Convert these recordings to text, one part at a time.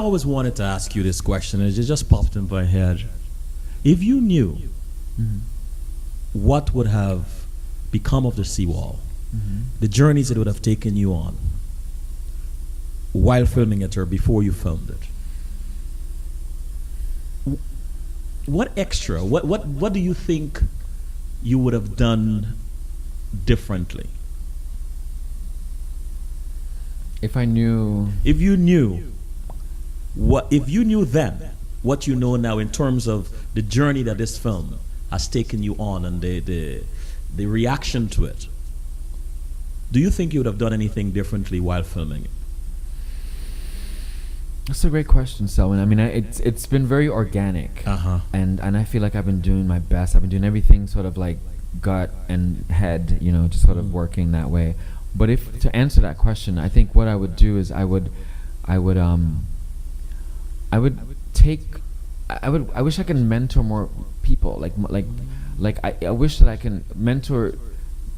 always wanted to ask you this question, and it just popped in my head. If you knew what would have become of the seawall, the journeys it would have taken you on while filming it or before you filmed it, what extra, what do you think you would have done differently? If I knew, if you knew then what you know now in terms of the journey that this film has taken you on and the reaction to it, do you think you would have done anything differently while filming it? That's a great question, Selwyn. I mean, it's been very organic, and I feel like I've been doing my best. I've been doing everything sort of like gut and head, you know, just sort of working that way. But if to answer that question, I think what I would do is I wish I could mentor more people. I wish that I can mentor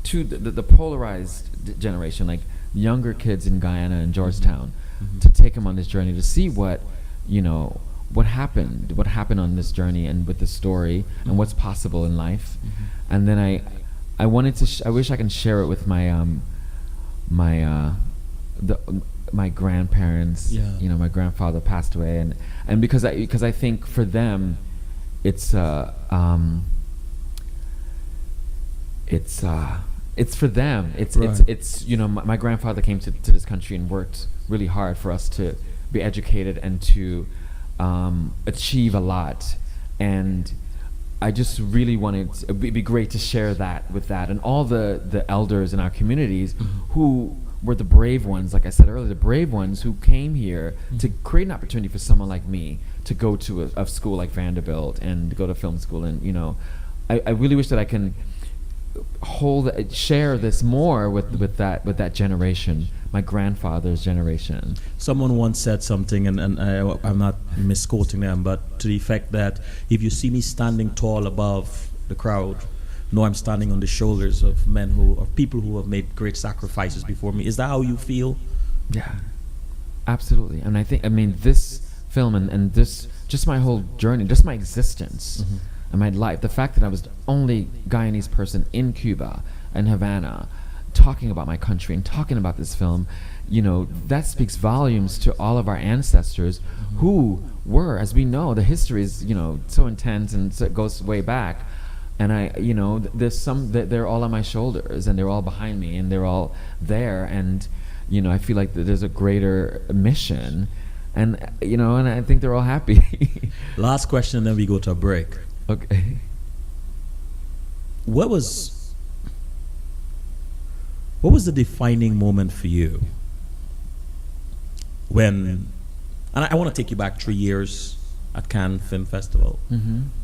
to the polarized generation, like younger kids in Guyana and Georgetown, to take them on this journey to see what happened on this journey and with the story and what's possible in life. And then I wanted to I wish I can share it with my my grandparents. You know, my grandfather passed away, and because I think for them it's for them. It's you know, my grandfather came to this country and worked really hard for us to be educated and to achieve a lot, and I just really wanted it'd be great to share that with that and all the elders in our communities who were the brave ones, like I said earlier, the brave ones who came here to create an opportunity for someone like me to go to a school like Vanderbilt and go to film school. And you know, I really wish that I can share this more with that generation, my grandfather's generation. Someone once said something, and I'm not misquoting them, but to the effect that if you see me standing tall above the crowd, know I'm standing on the shoulders of people who have made great sacrifices before me. Is that how you feel? Yeah, absolutely. And I mean, this film and this, just my whole journey, just my existence and my life, the fact that I was the only Guyanese person in Cuba and Havana talking about my country and talking about this film, you know, that speaks volumes to all of our ancestors who were, as we know, the history is, you know, so intense and so it goes way back. And I, you know, there's some that they're all on my shoulders and they're all behind me and they're all there. And, you know, I feel like there's a greater mission, and, you know, and I think they're all happy. Last question, then we go to a break. Okay. What was the defining moment for you when, and I want to take you back 3 years at Cannes Film Festival.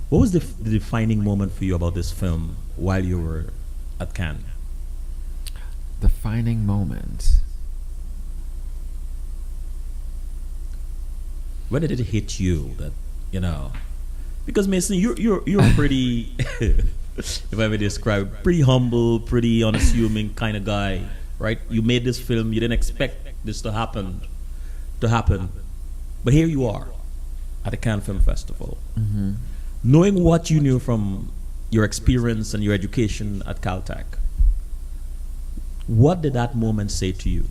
What was the defining moment for you about this film while you were at Cannes? Defining moment. When did it hit you that, you know, because Mason, you're pretty, if I may describe, pretty humble, pretty unassuming kind of guy, right? You made this film, you didn't expect this to happen, but here you are at the Cannes Film Festival. Knowing what you knew from your experience and your education at Caltech, what did that moment say to you?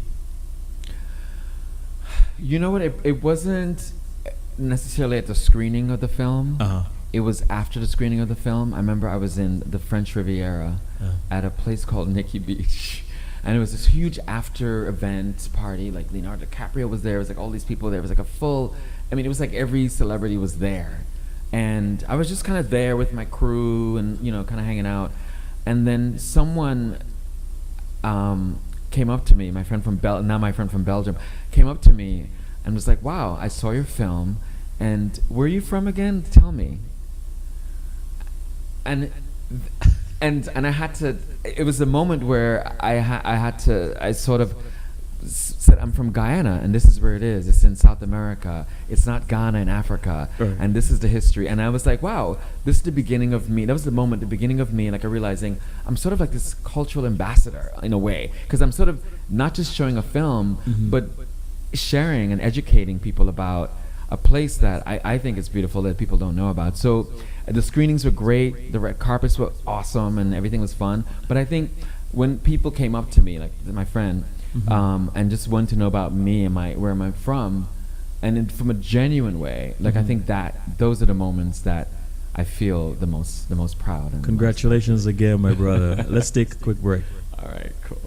You know what? It wasn't necessarily at the screening of the film. It was after the screening of the film. I remember I was in the French Riviera at a place called Nikki Beach. And it was this huge after event party. Like Leonardo DiCaprio was there. It was like all these people there. It was like it was like every celebrity was there. And I was just kind of there with my crew and, you know, kind of hanging out. And then someone came up to me, my friend from Belgium, came up to me and was like, "Wow, I saw your film. And where are you from again? Tell me." And I had to, it was a moment where I sort of said, "I'm from Guyana, and this is where it is. It's in South America. It's not Ghana in Africa, and this is the history." And I was like, "Wow, this is the beginning of me." That was the moment, the beginning of me, like realizing I'm sort of like this cultural ambassador in a way, because I'm sort of not just showing a film, but sharing and educating people about a place that I think is beautiful that people don't know about. So the screenings were great, the red carpets were awesome, and everything was fun. But I think when people came up to me, like my friend, and just wanted to know about me and where am I from, and from a genuine way, like I think that those are the moments that I feel the most proud. And Congratulations again, my brother. Let's take a quick break. All right, cool.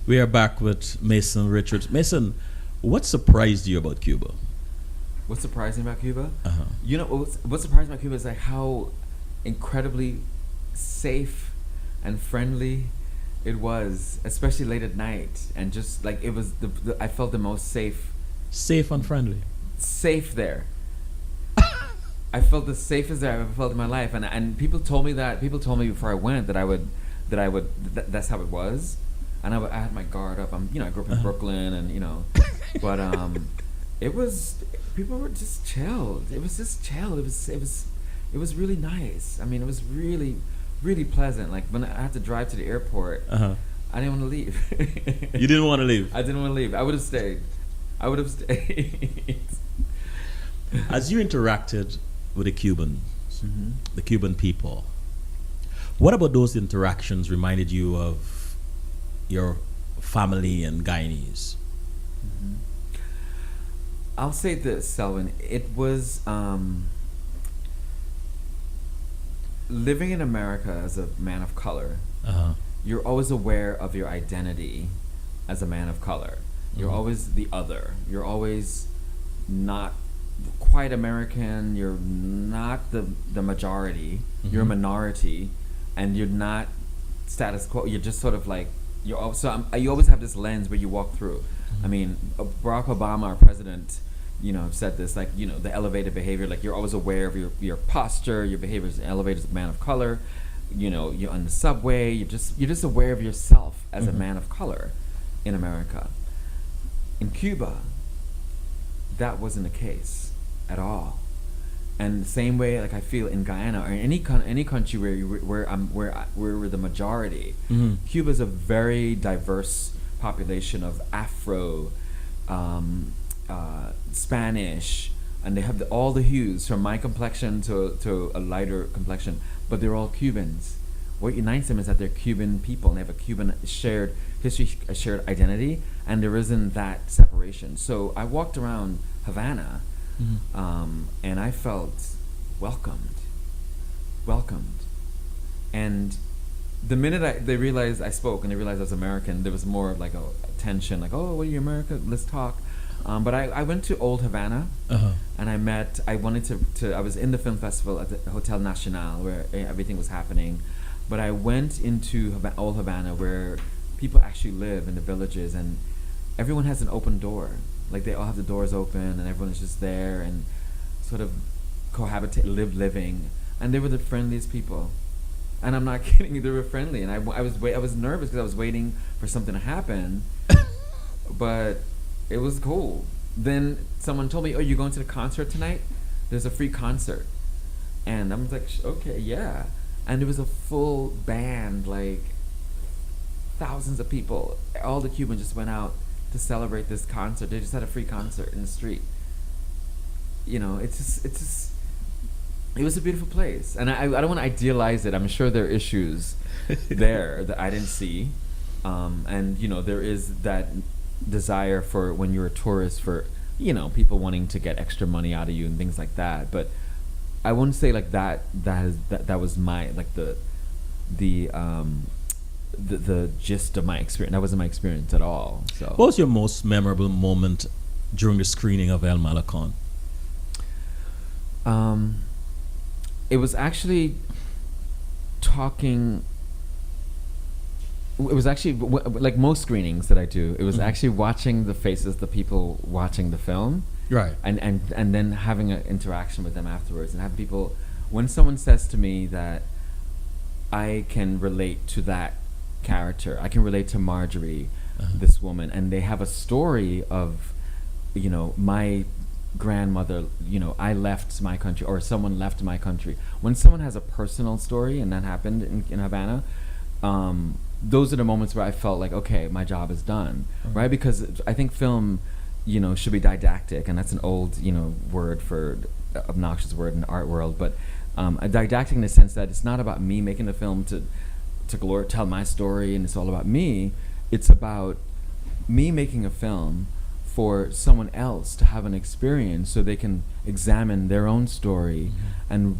We are back with Mason Richards. Mason, what surprised you about Cuba? What surprised me about Cuba? Uh-huh. You know, what surprised me about Cuba is like how incredibly safe and friendly it was, especially late at night, and just like it was I felt the most safe. Safe and friendly. Safe there. I felt the safest there I've ever felt in my life, and people told me before I went that's how it was, and I had my guard up. I grew up in Brooklyn, and but it was, people were just chilled. It was just chill. It was really nice. I mean, it was really, really pleasant. Like when I had to drive to the airport, I didn't want to leave. You didn't want to leave? I didn't want to leave. I would have stayed. As you interacted with the Cubans, the Cuban people, what about those interactions reminded you of your family and Guyanese? I'll say this, Selwyn. It was living in America as a man of color. You're always aware of your identity as a man of color. You're always the other. You're always not quite American. You're not the majority. You're a minority, and you're not status quo. You're just sort of like you always have this lens where you walk through. I mean, Barack Obama, our president, said this, like, the elevated behavior, like you're always aware of your posture, your behavior is elevated as a man of color. You're on the subway, you're just aware of yourself as a man of color in America. In Cuba, that wasn't the case at all. And the same way, like I feel in Guyana or any country where we're the majority, Cuba's a very diverse population of Afro, Spanish, and they have all the hues from my complexion to a lighter complexion, but they're all Cubans. What unites them is that they're Cuban people and they have a Cuban shared history, a shared identity, and there isn't that separation. So I walked around Havana, and I felt welcomed. And the minute they realized I spoke and they realized I was American, there was more like a tension, like, oh, what are you, America? Let's talk. But I went to Old Havana, and I was in the film festival at the Hotel Nacional where everything was happening, but I went into Old Havana where people actually live in the villages, and everyone has an open door. Like they all have the doors open, and everyone is just there and sort of living, and they were the friendliest people. And I'm not kidding you, they were friendly, and I was nervous because I was waiting for something to happen, but it was cool. Then someone told me, "Oh, you're going to the concert tonight? There's a free concert." And I was like, "Okay, yeah." And there was a full band, like thousands of people. All the Cubans just went out to celebrate this concert. They just had a free concert in the street. It was a beautiful place. And I don't want to idealize it. I'm sure there are issues there that I didn't see. And there is that desire for when you're a tourist for people wanting to get extra money out of you and things like that, but I wouldn't say like that was my like the gist of my experience. That wasn't my experience at all. So what was your most memorable moment during the screening of El Malakon? It was actually like most screenings that I do, it was actually watching the faces of the people watching the film, right, and then having an interaction with them afterwards, and have people, when someone says to me that I can relate to that character, I can relate to Marjorie, this woman, and they have a story of my grandmother, I left my country, or someone left my country. When someone has a personal story, and that happened in Havana, those are the moments where I felt like, okay, my job is done, right? Because I think film, should be didactic, and that's an old, word for obnoxious word in the art world, but a didactic in the sense that it's not about me making the film to tell my story, and it's all about me. It's about me making a film for someone else to have an experience, so they can examine their own story and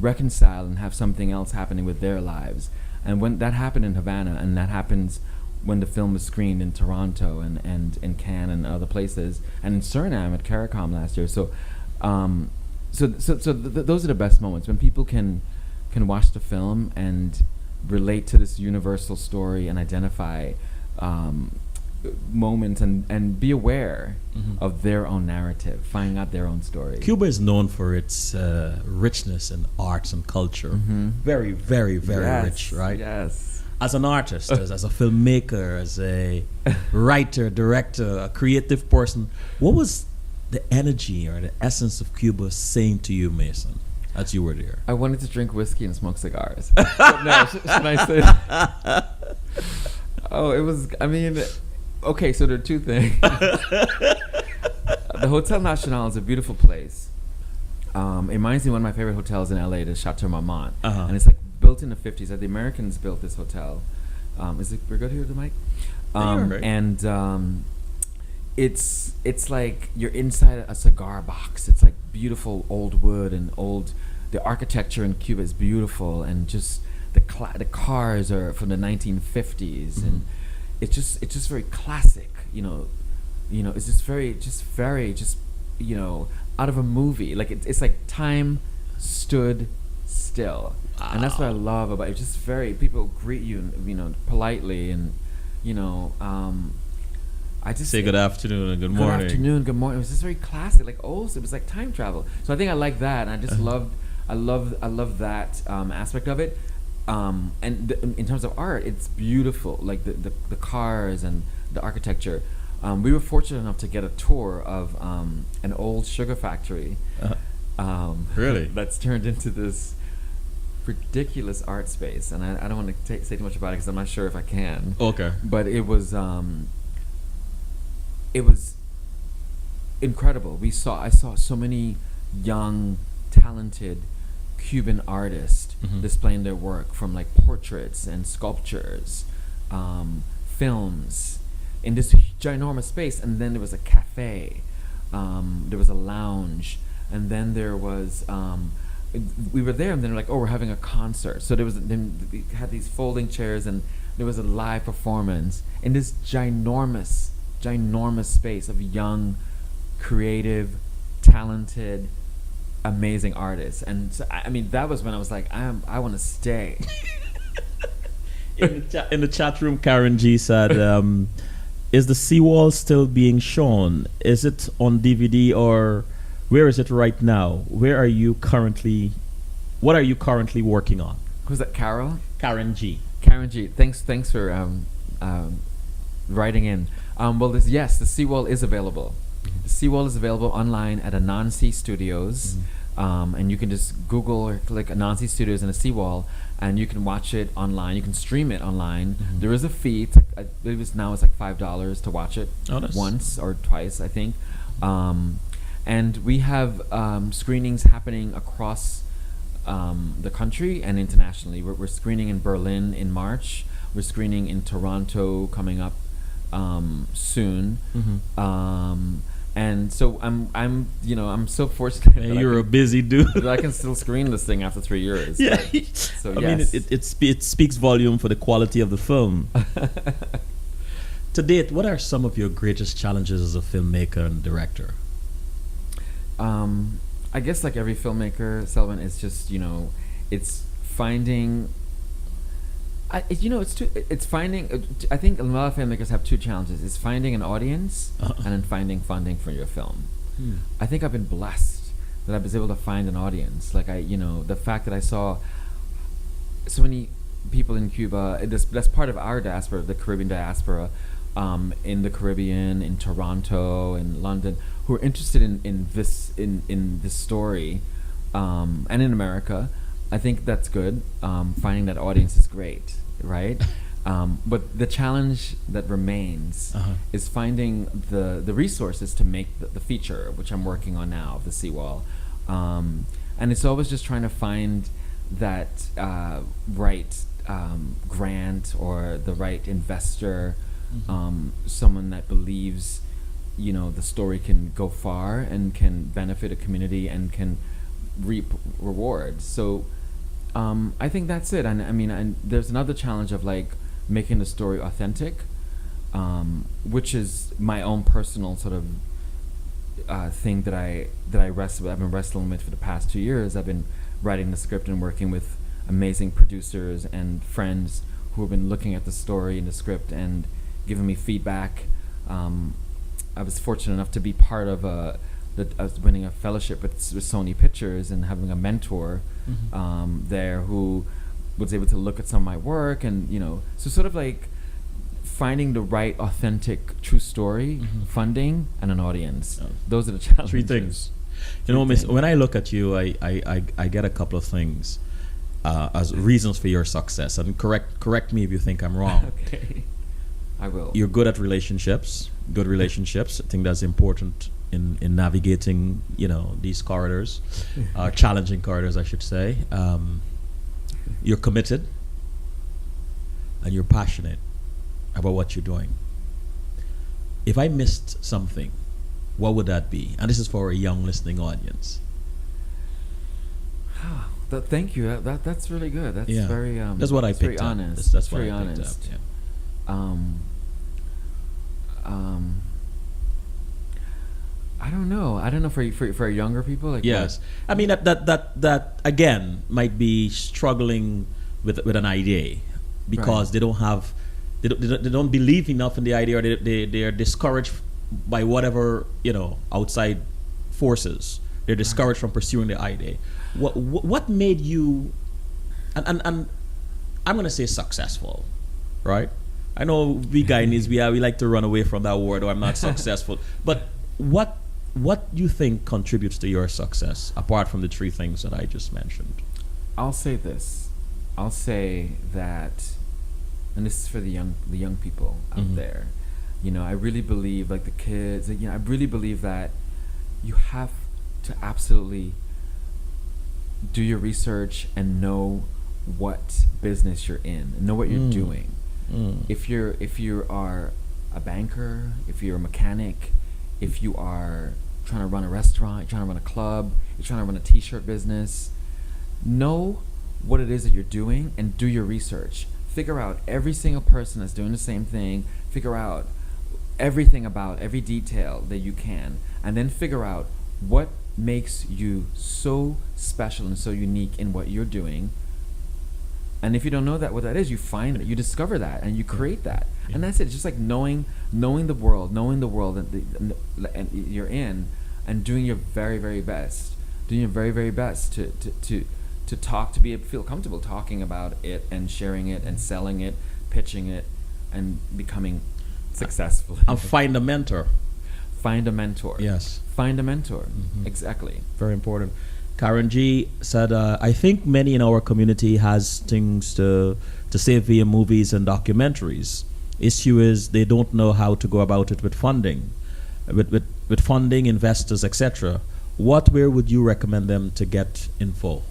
reconcile and have something else happening with their lives. And when that happened in Havana, and that happens when the film was screened in Toronto and in Cannes and other places, and in Suriname at CARICOM last year. So, those are the best moments when people can watch the film and relate to this universal story and identify moments and be aware of their own narrative, finding out their own story. Cuba is known for its richness in arts and culture. Very, very, very rich, right? Yes. As an artist, as a filmmaker, as a writer, director, a creative person, what was the energy or the essence of Cuba saying to you, Mason, as you were there? I wanted to drink whiskey and smoke cigars. No, should I say that? Oh, it was, okay, so there are two things. The Hotel Nacional is a beautiful place. It reminds me of one of my favorite hotels in LA, the Chateau Marmont. And it's like built in the 50s. The Americans built this hotel. We're good here with the mic? Right. And it's like you're inside a cigar box. It's like beautiful old wood and the architecture in Cuba is beautiful, and just the cars are from the 1950s, and it's just very classic, it's just very out of a movie. Like it's like time stood still. Wow. And that's what I love about it. Just very, people greet you, politely, and you know, I just Say good afternoon and good good morning. afternoon, good morning. It was just very classic, like old. It was like time travel. So I think I like that, and I just loved, I love that aspect of it. And in terms of art, it's beautiful, like the cars and the architecture. We were fortunate enough to get a tour of an old sugar factory. Really? That's turned into this ridiculous art space, and I don't want to say too much about it because I'm not sure if I can. Okay. But it was incredible. I saw so many young, talented Cuban artists displaying their work, from like portraits and sculptures, films, in this ginormous space. And then there was a cafe, there was a lounge, and then there was we were there, and then they're like, oh, we're having a concert. So then we had these folding chairs, and there was a live performance in this ginormous space of young, creative, talented, amazing artists. And so, I mean, that was when I was like, I want to stay. In the chat room, Karen G said, is the Seawall still being shown? Is it on DVD, or where is it right now? What are you currently working on? Who's that, Carol? Karen G. Karen G. Thanks for writing in. Well, yes, the Seawall is available. The Seawall is available online at Anansi Studios. And you can just Google or click Anansi Studios and a Seawall, and you can watch it online. You can stream it online. There is a fee. It's like, I believe it's like $5 to watch it once or twice, I think. And we have screenings happening across the country and internationally. We're screening in Berlin in March. We're screening in Toronto coming up soon. And so I'm so fortunate. Hey, you're a busy dude. that I can still screen this thing after 3 years. Yeah. So I mean, it speaks volume for the quality of the film. To date, what are some of your greatest challenges as a filmmaker and director? I guess like every filmmaker, Selwyn, it's just, it's finding. It's finding. I think a lot of filmmakers have two challenges: it's finding an audience and then finding funding for your film. I think I've been blessed that I was able to find an audience. Like the fact that I saw so many people in Cuba. That's part of our diaspora, the Caribbean diaspora, in the Caribbean, in Toronto, in London, who are interested in this story, and in America. I think that's good. Finding that audience is great, right? But the challenge that remains is finding the resources to make the feature, which I'm working on now, of the Seawall. And it's always just trying to find that right grant or the right investor, someone that believes, the story can go far and can benefit a community and can reap rewards. So I think that's it. And I mean, and there's another challenge of like making the story authentic, which is my own personal sort of thing that I wrestle with. I've been wrestling with for the past 2 years. I've been writing the script and working with amazing producers and friends who have been looking at the story and the script and giving me feedback. I was fortunate enough to be part of I was winning a fellowship with Sony Pictures and having a mentor there who was able to look at some of my work, and so sort of like finding the right, authentic, true story, funding, and an audience. Those are the challenges. Three things. Miss, when I look at you, I get a couple of things as reasons for your success, and correct me if you think I'm wrong. Okay, I will. You're good at relationships. Good relationships. I think that's important in navigating, these corridors, challenging corridors, I should say. You're committed, and you're passionate about what you're doing. If I missed something, what would that be? And this is for a young listening audience. Thank you. That's really good. That's very. That's what I picked very up. Honest. That's very what I picked honest. up. Yeah. I don't know for younger people. Like yes, I mean that again might be struggling with an idea because they don't have they don't believe enough in the idea, or they are discouraged by whatever, outside forces. They're discouraged from pursuing the idea. What made you, and I'm gonna say successful, right? I know we Guyanese, we like to run away from that word, or I'm not successful. But what you think contributes to your success apart from the three things that I just mentioned? I'll say this. I'll say that, and this is for the young people out there. I really believe, like the kids, I really believe that you have to absolutely do your research and know what business you're in, know what you're doing. If you are a banker, if you're a mechanic, if you are trying to run a restaurant, you're trying to run a club, you're trying to run a t-shirt business, know what it is that you're doing and do your research. Figure out every single person that's doing the same thing. Figure out everything about every detail that you can, and then figure out what makes you so special and so unique in what you're doing. And if you don't know what that is, you find it, you discover that, and you create that. And that's it. It's just like knowing the world and you're in, and doing your very, very best. Doing your very, very best to talk, to feel comfortable talking about it and sharing it and selling it, pitching it, and becoming successful. And find a mentor. Find a mentor. Yes. Find a mentor. Exactly. Very important. Karen G said, I think many in our community has things to say via movies and documentaries. Issue is they don't know how to go about it with funding, with funding, investors, etc. Where would you recommend them to get info?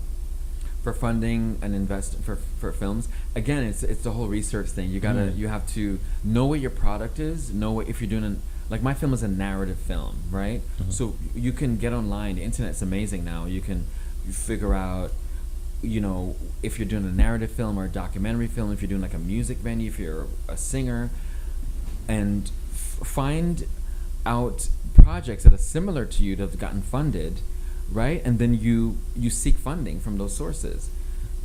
For funding and invest for films, again, it's the whole research thing. You have to know what your product is. If you're doing like my film is a narrative film, right? So you can get online. The internet's amazing now. You figure out, if you're doing a narrative film or a documentary film, if you're doing like a music venue, if you're a singer, and find out projects that are similar to you that have gotten funded, right? And then you seek funding from those sources.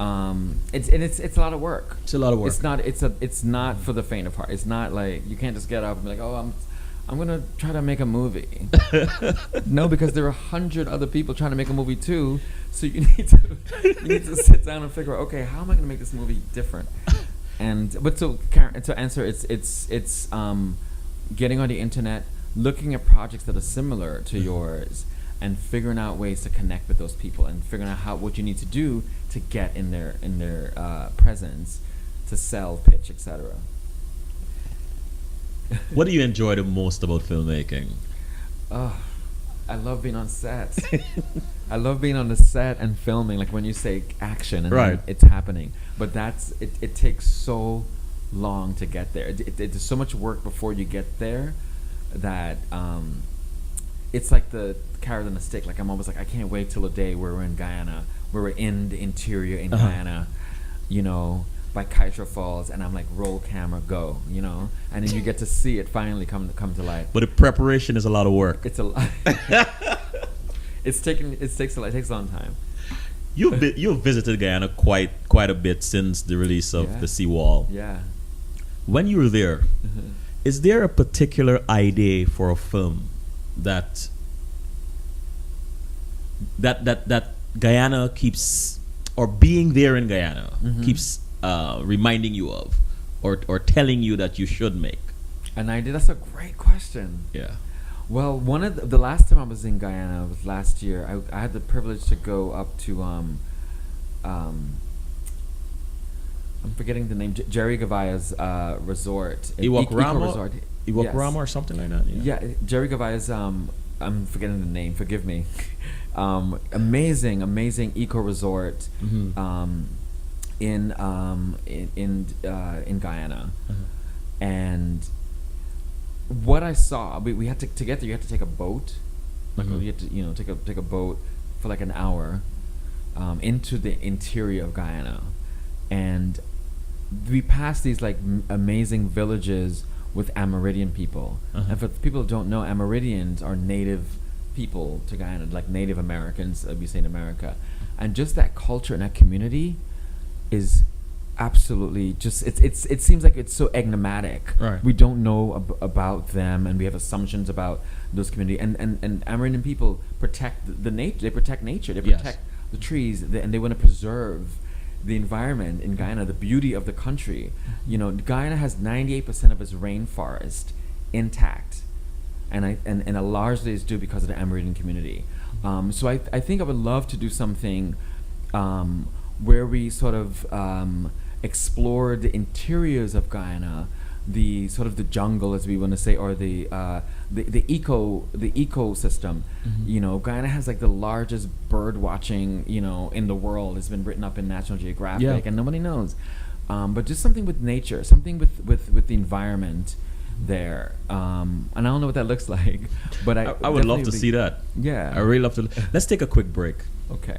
It's a lot of work. It's a lot of work. It's not for the faint of heart. It's not like you can't just get up and be like, oh, I'm gonna try to make a movie. No, because there are 100 other people trying to make a movie too. So you need to sit down and figure out, okay, how am I gonna make this movie different? But to answer, it's getting on the internet, looking at projects that are similar to yours, and figuring out ways to connect with those people, and figuring out what you need to do to get in their presence, to sell, pitch, etc. What do you enjoy the most about filmmaking? I love being on set. I love being on the set and filming. Like when you say action and then it's happening, but it takes so long to get there. There's so much work before you get there that it's like the carrot and the stick. Like I'm always like, I can't wait till the day where we're in Guyana, where we're in the interior in Guyana, by Kaitra Falls, and I'm like, roll camera, go, and then you get to see it finally come to life. But the preparation is a lot of work. It's a lot. It takes a long time. You've visited Guyana quite a bit since the release of The Seawall. Yeah. When you were there, is there a particular idea for a film that Guyana keeps, or being there in Guyana keeps reminding you of, or telling you that you should make? An idea? That's a great question. Yeah. Well, one of the last time I was in Guyana was last year. I had the privilege to go up to I'm forgetting the name, Jerry Gavaya's resort, Eco Resort. Iwakurama or something like that. Yeah, Jerry Gavaya's I'm forgetting the name. Forgive me. Amazing eco resort in Guyana, and what I saw, we had to get there. You had to take a boat, like you had to take a boat for like an hour into the interior of Guyana, and we passed these like amazing villages with Amerindian people. And for people who don't know, Amerindians are native people to Guyana, like Native Americans, we say in America. And just that culture and that community is Absolutely. Just it seems like it's so enigmatic. Right. We don't know about them, and we have assumptions about those community. And Amerindian people protect the nature. They protect nature. They Yes. protect the trees, and they want to preserve the environment in Guyana, the beauty of the country. You know, Guyana has 98% of its rainforest intact, and a largely is due because of the Amerindian community. So I think I would love to do something where we sort of explore the interiors of Guyana, the sort of the jungle, as we want to say, or the ecosystem. You know, Guyana has like the largest bird watching, you know, in the world. It's been written up in National Geographic, Yeah. and nobody knows. But just something with nature, something with the environment there. And I don't know what that looks like, but I would love to see that. Yeah. I really love to. Let's take a quick break. Okay.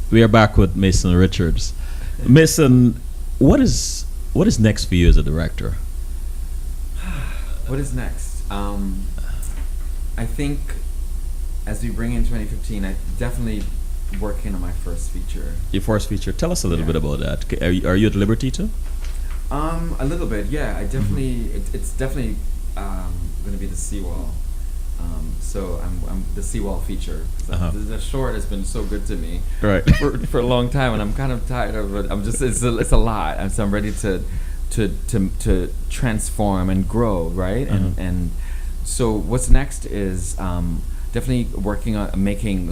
We are back with Mason Richards. Mason, what is next for you as a director? What is next? I think as we bring in 2015, I definitely working on my first feature. Your first feature. Tell us a little Yeah. bit about that. Are you at liberty to? A little bit, yeah. I definitely, it's definitely going to be the seawall. So I'm the seawall feature. The short has been so good to me, Right. for a long time, and I'm kind of tired of it. I'm just it's a lot, and so I'm ready to transform and grow, right? And so what's next is definitely working on making.